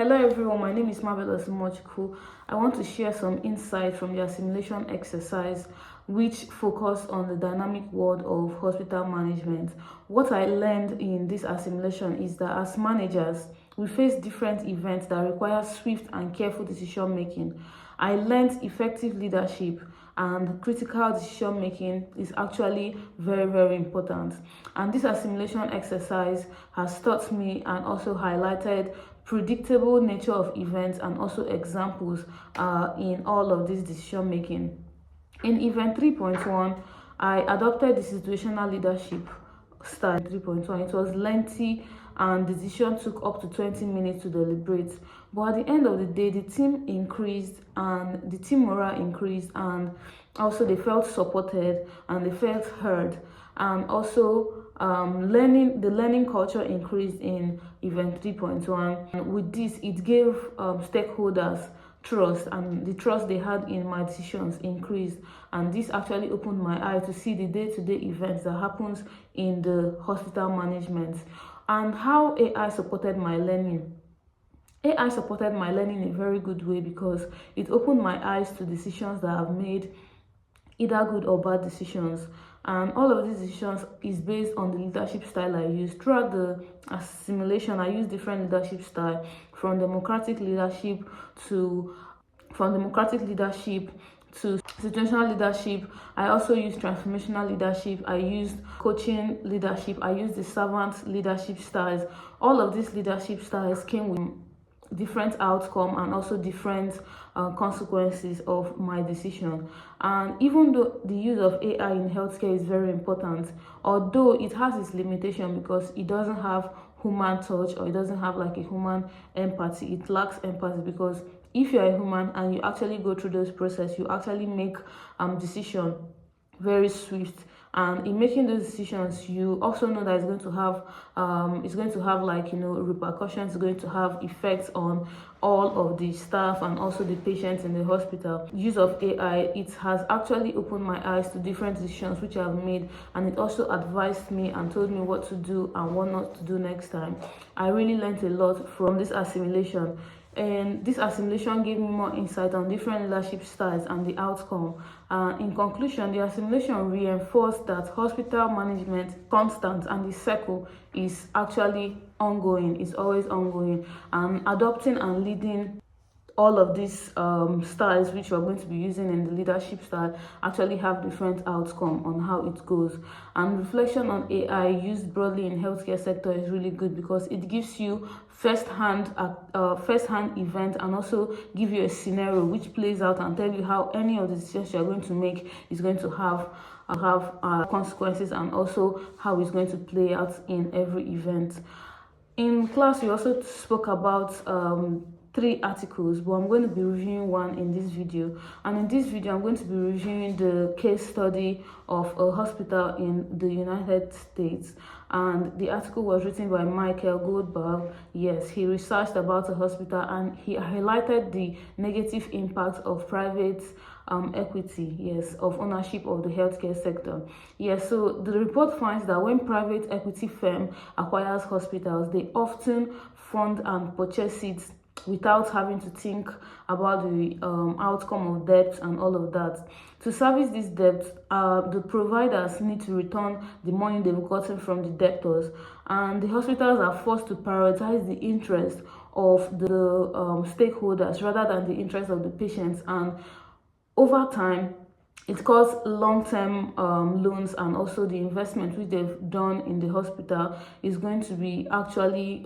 Hello everyone, my name is Marvelous Mochku. I want to share some insight from the assimilation exercise which focused on the dynamic world of hospital management. What I learned in this assimilation is that as managers, we face different events that require swift and careful decision making. I learned effective leadership and critical decision making is actually very important, and this assimilation exercise has taught me and also highlighted predictable nature of events and also examples in all of this decision making. In event 3.1, I adopted the situational leadership style. 3.1, it was lengthy and decision took up to 20 minutes to deliberate, but at the end of the day the team increased and the team morale increased, and also they felt supported and they felt heard, and also learning culture increased in event 3.1. With this, it gave stakeholders trust, and the trust they had in my decisions increased, and this actually opened my eye to see the day-to-day events that happens in the hospital management. And how AI supported my learning. AI supported my learning in a very good way because it opened my eyes to decisions that I've made, either good or bad decisions, and all of these decisions is based on the leadership style I use. Throughout the assimilation, I use different leadership style, from democratic leadership to situational leadership. I also use transformational leadership, I used coaching leadership, I used the servant leadership styles. All of these leadership styles came with different outcome and also different consequences of my decision. And even though the use of AI in healthcare is very important, although it has its limitation because it doesn't have human touch, or it doesn't have like a human empathy. It lacks empathy because if you're a human and you actually go through this process, you actually make decision very swift, and in making those decisions you also know that it's going to have like repercussions, it's going to have effects on all of the staff and also the patients in the hospital. Use of AI, it has actually opened my eyes to different decisions which I've made, and it also advised me and told me what to do and what not to do next time. I really learned a lot from this assimilation, and this assimilation gave me more insight on different leadership styles and the outcome. In conclusion, the assimilation reinforced that hospital management constant and the cycle is actually ongoing, it's always ongoing, and adopting and leading all of these styles which we're going to be using in the leadership style actually have different outcome on how it goes. And reflection on AI used broadly in healthcare sector is really good because it gives you first-hand event, and also give you a scenario which plays out and tell you how any of the decisions you're going to make is going to have consequences, and also how it's going to play out in every event. In class, we also spoke about 3 articles, but I'm going to be reviewing one in this video. And in this video, I'm going to be reviewing the case study of a hospital in the United States. And the article was written by Michael Goldberg. Yes, he researched about a hospital and he highlighted the negative impact of private equity, yes, of ownership of the healthcare sector. Yes, so the report finds that when private equity firm acquires hospitals, they often fund and purchase it without having to think about the outcome of debt and all of that. To service this debt, the providers need to return the money they've gotten from the debtors, and the hospitals are forced to prioritize the interest of the stakeholders rather than the interest of the patients. And over time, it caused long-term loans, and also the investment which they've done in the hospital is going to be actually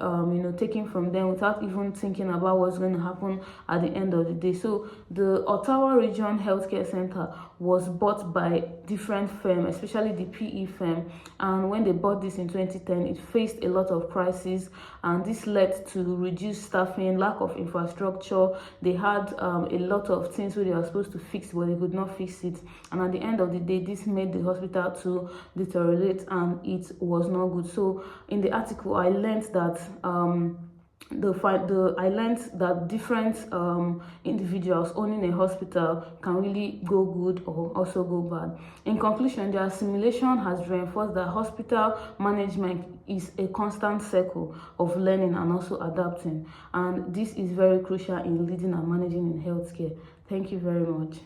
taken from them without even thinking about what's going to happen at the end of the day. So the Ottawa Region Healthcare Center was bought by different firms, especially the PE firm, and when they bought this in 2010, it faced a lot of crises, and this led to reduced staffing, lack of infrastructure. They had a lot of things where they were supposed to fix, but they could not fix it, and at the end of the day this made the hospital to deteriorate, and it was not good. So in the article I learned that I learned that different individuals owning a hospital can really go good or also go bad. In conclusion, the assimilation has reinforced that hospital management is a constant cycle of learning and also adapting, and this is very crucial in leading and managing in healthcare. Thank you very much.